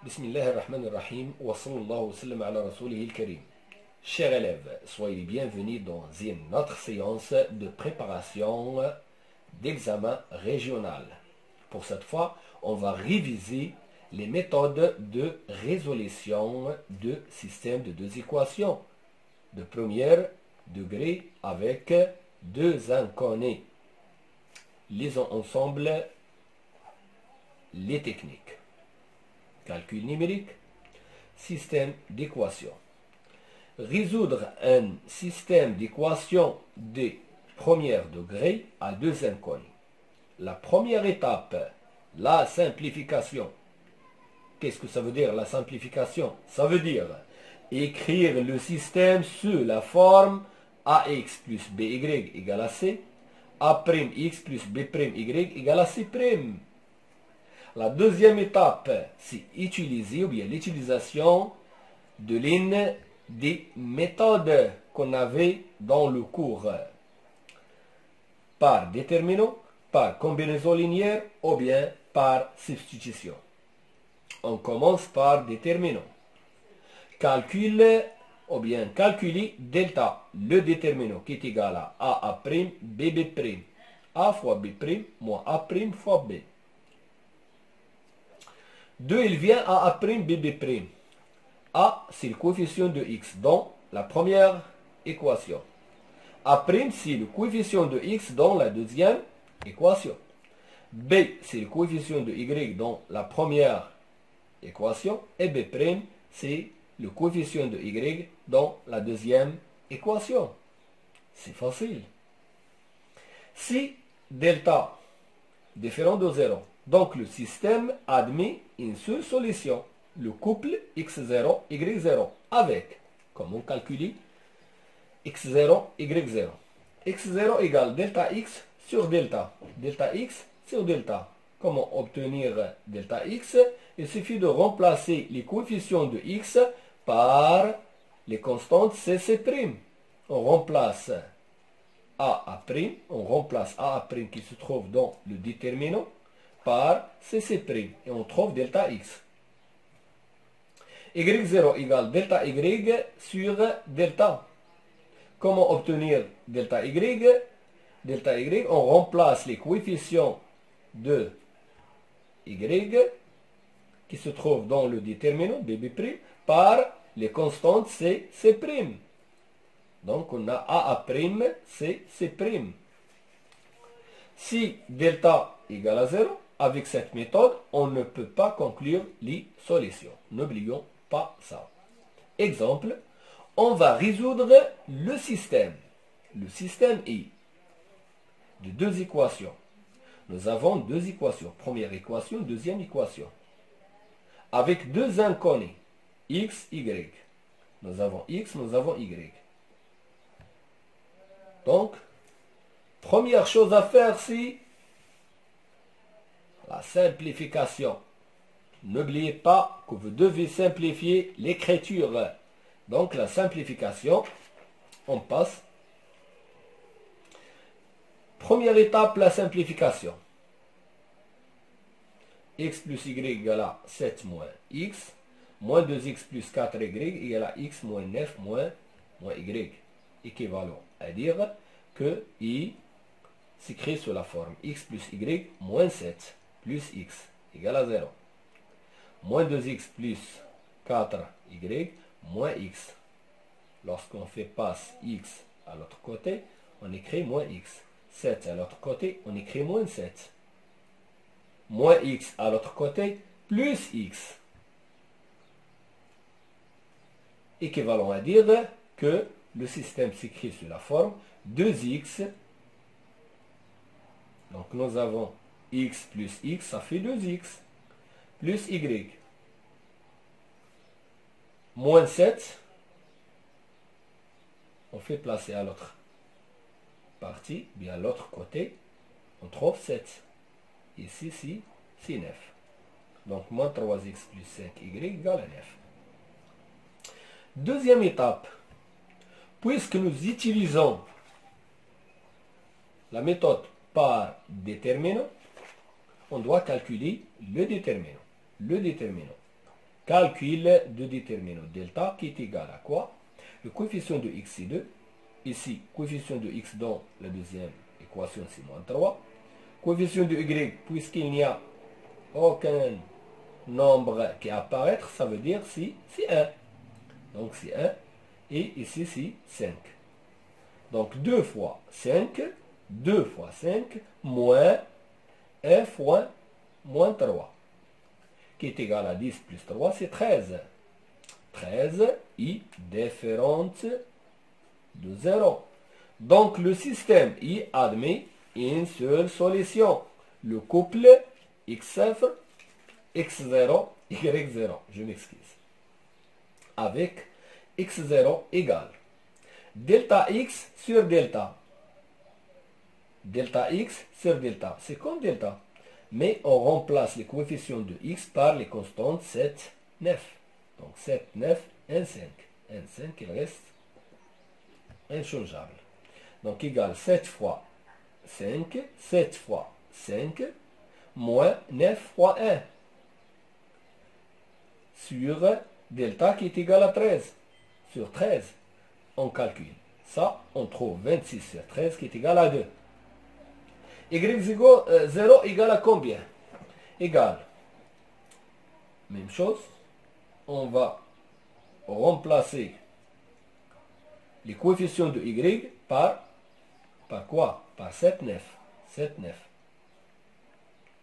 Bismillah ar-Rahman ar-Rahim wa sallallahu wa sallam ala rasoulih al-Karim. Chers élèves, soyez les bienvenus dans une autre séance de préparation d'examen régional. Pour cette fois, on va réviser les méthodes de résolution de systèmes de deux équations de premier degré avec deux inconnus. Lisons ensemble les techniques. Calcul numérique, système d'équations. Résoudre un système d'équations de premier degré à deux inconnus. La première étape, la simplification. Qu'est-ce que ça veut dire la simplification? Ça veut dire écrire le système sous la forme ax plus by égale à c, a'x plus b'y égale à c'. La deuxième étape, c'est utiliser ou bien l'utilisation de l'une des méthodes qu'on avait dans le cours. Par déterminant, par combinaison linéaire ou bien par substitution. On commence par déterminant. Calcul ou bien calculer delta, le déterminant qui est égal à a', bb'. A fois b' moins a' fois b. 2, il vient à a', bb'. A, c'est le coefficient de x dans la première équation. A', c'est le coefficient de x dans la deuxième équation. B, c'est le coefficient de y dans la première équation. Et b', c'est le coefficient de y dans la deuxième équation. C'est facile. Si delta différent de 0, donc le système admet une seule solution, le couple x0, y0, avec, comment calculer, x0, y0. x0 égale delta x sur delta. Delta x sur delta. Comment obtenir delta x? Il suffit de remplacer les coefficients de x par les constantes cc'. On remplace a', on remplace a' qui se trouve dans le déterminant par cc', et on trouve delta x. y0 égale delta y sur delta. Comment obtenir delta y? Delta y, on remplace les coefficients de y qui se trouvent dans le déterminant bb' par les constantes c'. Donc on a a', c'. Si delta égale à 0, avec cette méthode, on ne peut pas conclure les solutions. N'oublions pas ça. Exemple, on va résoudre le système. Le système est de deux équations. Nous avons deux équations. Première équation, deuxième équation. Avec deux inconnus, x, y. Nous avons x, nous avons y. Donc, première chose à faire, c'est la simplification. N'oubliez pas que vous devez simplifier l'écriture. Donc, la simplification, on passe. Première étape, la simplification. X plus y égale à 7 moins x, moins 2x plus 4y égale à x moins 9 moins y. Équivalent à dire que i s'écrit sous la forme x plus y moins 7 plus x égale à 0. Moins 2x plus 4y moins x. Lorsqu'on fait passe x à l'autre côté, on écrit moins x. 7 à l'autre côté, on écrit moins 7. Moins x à l'autre côté, plus x. Équivalent à dire que le système s'écrit sous la forme 2x. Donc nous avons x plus x, ça fait 2x. Plus y. Moins 7. On fait placer à l'autre partie, bien à l'autre côté, on trouve 7. Ici, c'est 9. Donc moins 3x plus 5y égale à 9. Deuxième étape. Puisque nous utilisons la méthode par déterminant, on doit calculer le déterminant. Calcul de déterminant delta qui est égal à quoi? Le coefficient de x c'est 2. Ici, coefficient de x dans la deuxième équation c'est moins 3. Coefficient de y, puisqu'il n'y a aucun nombre qui apparaît, ça veut dire c'est 1. Donc c'est 1. Et ici c'est 5. Donc 2 fois 5, 2 fois 5, moins 1 fois moins 3, qui est égal à 10 plus 3, c'est 13. 13 est différente de 0. Donc le système y admet une seule solution. Le couple x0, x0, y0. Je m'excuse. Avec x0 égale delta x sur delta. Delta x sur delta. C'est comme delta. Mais on remplace les coefficients de x par les constantes 7, 9. Donc 7, 9, 1, 5. 1, 5, il reste inchangeable. Donc égal 7 fois 5, 7 fois 5, moins 9 fois 1. Sur delta qui est égal à 13. Sur 13, on calcule. Ça, on trouve 26 sur 13 qui est égal à 2. Y0 égale à combien? Égal. Même chose. On va remplacer les coefficients de y par quoi? Par 7, 9. 7, 9.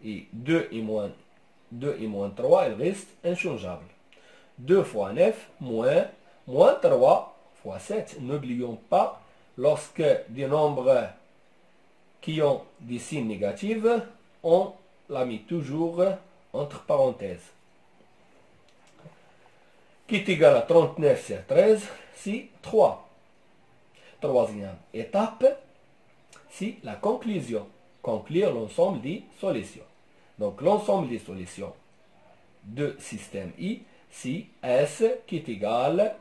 Et 2 et moins 3, il reste inchangeable. 2 fois 9 moins 3 fois 7. N'oublions pas, lorsque des nombres qui ont des signes négatifs, on la met toujours entre parenthèses. Qui est égal à 39 sur 13, c'est 3. Troisième étape, c'est la conclusion. Conclure l'ensemble des solutions. Donc l'ensemble des solutions de système I, c'est S qui est égal à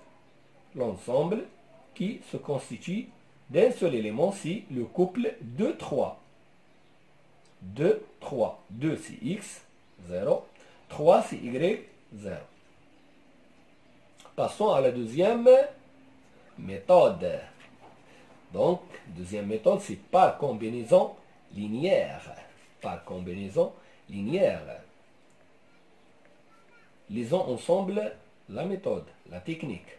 l'ensemble qui se constitue d'un seul élément, c'est le couple 2, 3. 2, 3. 2 c'est x, 0. 3 c'est y, 0. Passons à la deuxième méthode. Donc, deuxième méthode, c'est par combinaison linéaire. Par combinaison linéaire. Lisons ensemble la méthode, la technique.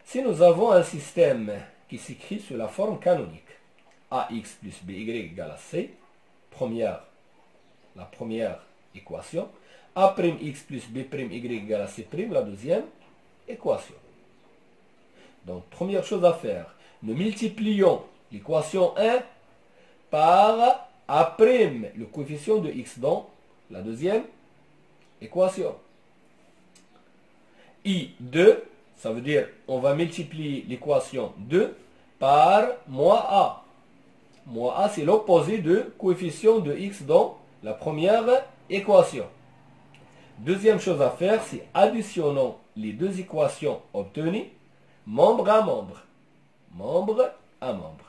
Si nous avons un système qui s'écrit sous la forme canonique, ax plus by égale à c, la première équation, a'x plus b' y égale à c', la deuxième équation. Donc, première chose à faire, nous multiplions l'équation 1 par a', le coefficient de x dans la deuxième équation. I2, ça veut dire on va multiplier l'équation 2 par moins a. Moins a, c'est l'opposé de coefficient de x dans la première équation. Deuxième chose à faire, c'est additionnons les deux équations obtenues, membre à membre. Membre à membre.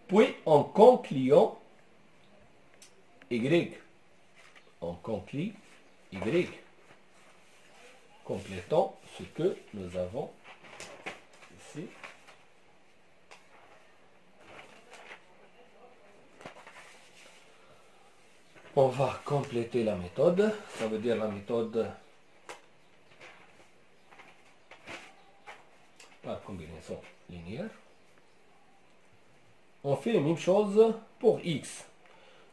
Puis en concluant y. On conclut y. Complétons ce que nous avons ici. On va compléter la méthode. Ça veut dire la méthode par combinaison linéaire. On fait la même chose pour x.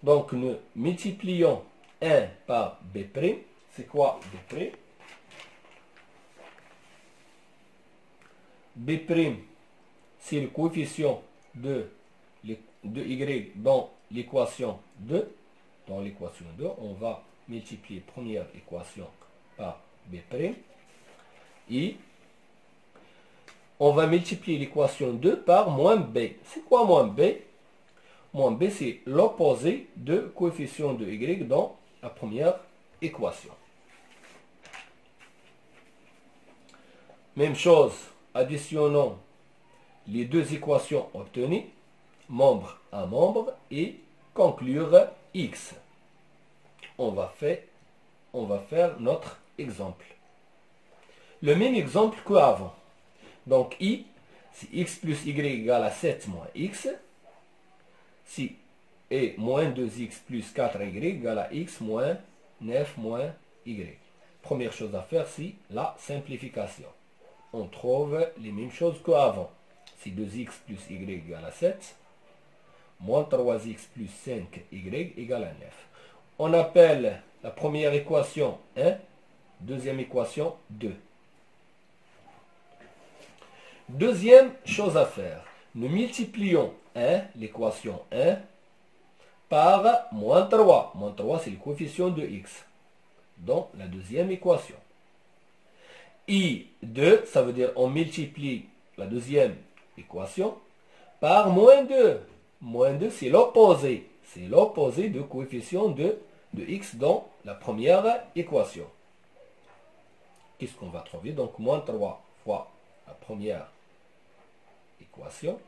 Donc nous multiplions 1 par b'. C'est quoi b'? B', c'est le coefficient de y dans l'équation 2. Dans l'équation 2, on va multiplier première équation par b'. Et on va multiplier l'équation 2 par moins b. C'est quoi moins b? Moins b, c'est l'opposé de coefficient de y dans la première équation. Même chose, additionnons les deux équations obtenues, membre à membre, et conclure x. On va faire notre exemple. le même exemple qu'avant. Donc I, si x plus y égale à 7 moins x, si et moins 2x plus 4y égale à x moins 9 moins y. Première chose à faire, c'est la simplification. On trouve les mêmes choses qu'avant. Si 2x plus y égale à 7, moins 3x plus 5y égale à 9. On appelle la première équation 1, deuxième équation 2. Deuxième chose à faire, nous multiplions 1, l'équation 1, par moins 3. Moins 3, c'est le coefficient de x. Donc, la deuxième équation. I2, ça veut dire on multiplie la deuxième équation par moins 2. Moins 2, c'est l'opposé. C'est l'opposé du coefficient de x dans la première équation. Qu'est-ce qu'on va trouver? Donc, moins 3 fois la première équation,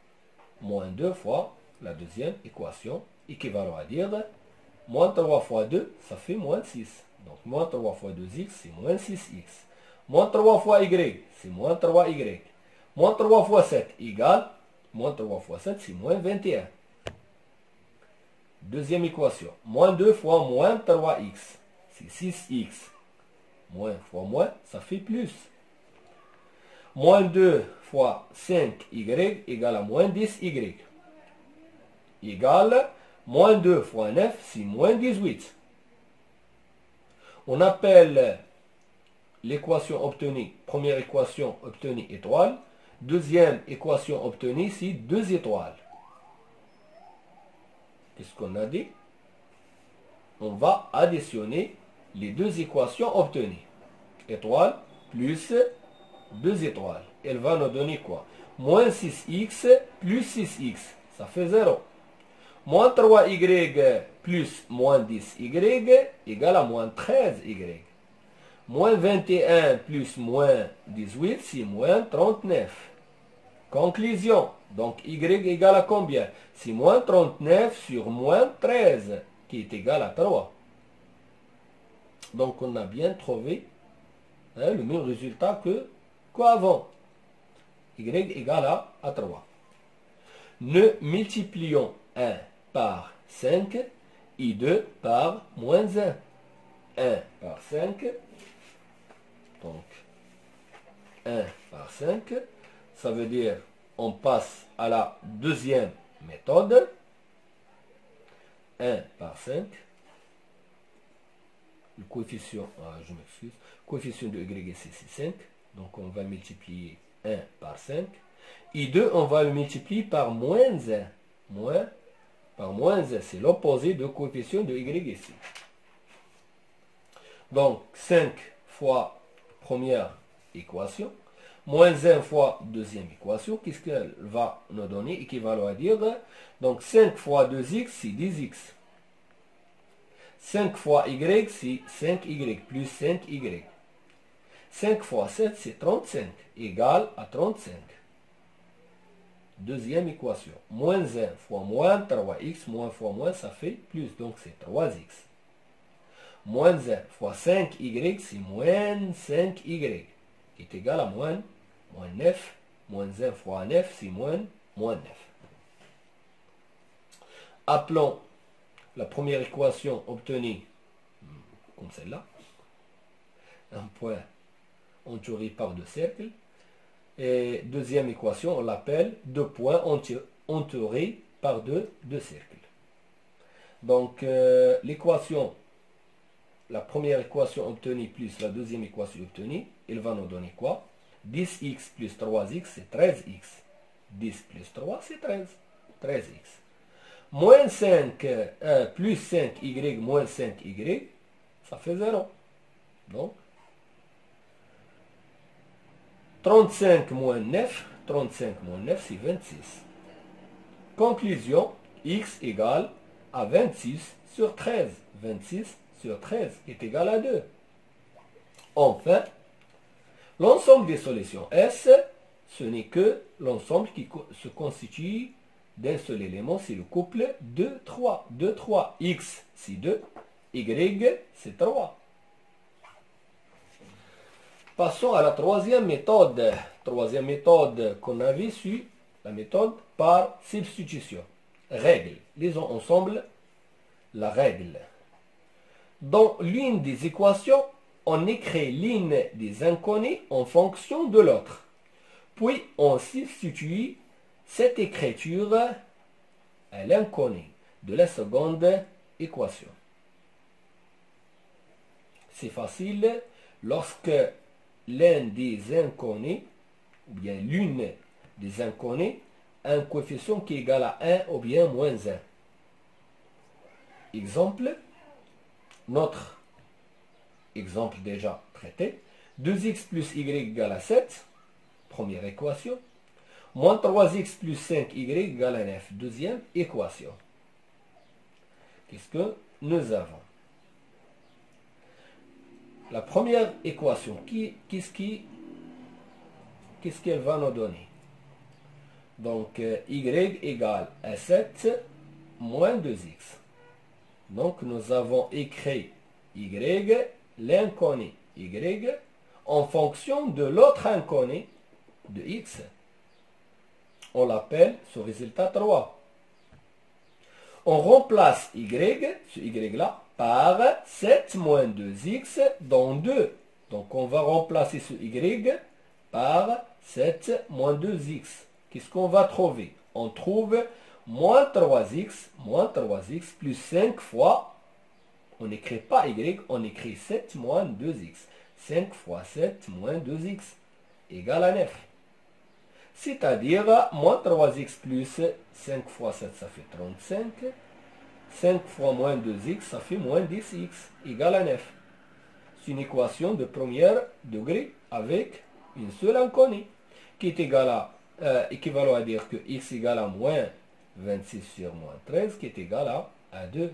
moins 2 fois la deuxième équation, équivalent à dire, moins 3 fois 2, ça fait moins 6. Donc, moins 3 fois 2x, c'est moins 6x. Moins 3 fois y, c'est moins 3y. Moins 3 fois 7 égale, moins 3 fois 7, c'est moins 21. Deuxième équation, moins 2 fois moins 3x, c'est 6x. Moins fois moins, ça fait plus. Moins 2 fois 5y égale à moins 10y. Égale, moins 2 fois 9, c'est moins 18. On appelle l'équation obtenue, première équation obtenue étoile. Deuxième équation obtenue, c'est 2 étoiles. Qu'est-ce qu'on a dit? On va additionner les deux équations obtenues. Étoile plus 2 étoiles. Elle va nous donner quoi? Moins 6x plus 6x. Ça fait 0. Moins 3y plus moins 10y égale à moins 13y. Moins 21 plus moins 18, c'est moins 39. Conclusion. Donc y égale à combien? C'est moins 39 sur moins 13, qui est égal à 3. Donc on a bien trouvé le même résultat qu'avant. Y égale à 3. Nous multiplions 1 par 5 et 2 par moins 1. 1 par 5. Donc 1 par 5. Ça veut dire on passe à la deuxième méthode. 1 par 5. Le coefficient, je m'excuse, coefficient de y c'est 5. Donc on va multiplier 1 par 5. Et 2, on va le multiplier par moins 1. Par moins 1, c'est l'opposé du coefficient de y ici. Donc 5 fois première équation, moins 1 fois deuxième équation, qu'est-ce qu'elle va nous donner? Équivalent à dire, donc 5 fois 2x, c'est 10x. 5 fois y, c'est 5y, plus 5y. 5 fois 7, c'est 35, égal à 35. Deuxième équation. Moins 1 fois moins 3x, moins fois moins, ça fait plus, donc c'est 3x. Moins 1 fois 5y, c'est moins 5y, qui est égal à moins 9. Moins 1 fois 9, c'est moins 9. Appelons la première équation obtenue comme celle-là. Un point entouré par deux cercles. Et deuxième équation, on l'appelle 2 points entourés par deux cercles. Donc, l'équation, la première équation obtenue plus la deuxième équation obtenue, elle va nous donner quoi? 10x plus 3x, c'est 13x. 10 plus 3, c'est 13. 13x. Moins 5 plus 5y moins 5y, ça fait 0. Donc, 35 moins 9, 35 moins 9, c'est 26. Conclusion, x égale à 26 sur 13. 26 sur 13 est égal à 2. Enfin, l'ensemble des solutions S, ce n'est que l'ensemble qui se constitue d'un seul élément, c'est le couple 2, 3. 2, 3, x, c'est 2, y, c'est 3. Passons à la troisième méthode. Troisième méthode qu'on a vue sur la méthode par substitution. Règle. Lisons ensemble la règle. Dans l'une des équations, on écrit l'une des inconnues en fonction de l'autre. Puis on substitue cette écriture à l'inconnu de la seconde équation. C'est facile lorsque l'un des inconnus, ou bien l'une des inconnus, a un coefficient qui est égal à 1 ou bien moins 1. Exemple, notre exemple déjà traité, 2x plus y égale à 7, première équation, moins 3x plus 5y égale à 9, deuxième équation. Qu'est-ce que nous avons? La première équation, qu'est-ce qu'elle va nous donner? Donc, y égale à 7 moins 2x. Donc, nous avons écrit y, l'inconnu y, en fonction de l'autre inconnu de x. On l'appelle ce résultat 3. On remplace y, ce y-là, par 7 moins 2x dans 2. Donc, on va remplacer ce y par 7 moins 2x. Qu'est-ce qu'on va trouver? On trouve moins 3x plus 5 fois, on n'écrit pas y, on écrit 7 moins 2x. 5 fois 7 moins 2x égale à 9. C'est-à-dire, moins 3x plus 5 fois 7, ça fait 35. 5 fois moins 2x, ça fait moins 10x, égale à 9. C'est une équation de premier degré avec une seule inconnue, qui est équivalent à dire que x égale à moins 26 sur moins 13, qui est égal à 2.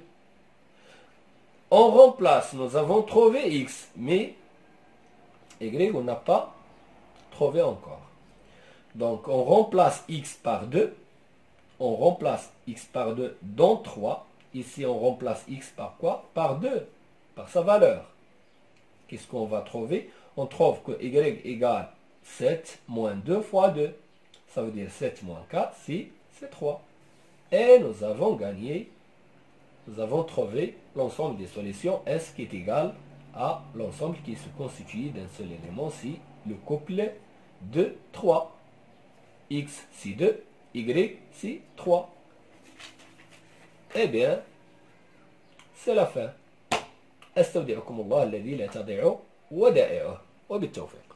On remplace, nous avons trouvé x, mais y, on n'a pas trouvé encore. Donc, on remplace x par 2. On remplace x par 2 dans 3. Ici, on remplace x par quoi? Par 2, par sa valeur. Qu'est-ce qu'on va trouver? On trouve que y égale 7 moins 2 fois 2. Ça veut dire 7 moins 4, c'est 3. Et nous avons gagné, nous avons trouvé l'ensemble des solutions S qui est égal à l'ensemble qui se constitue d'un seul élément, si le couple de 3. X, c'est 2, Y, c'est 3. Eh bien, c'est la fin. أستودعكم الله الذي لا تضيع ودائعه وبالتوفيق.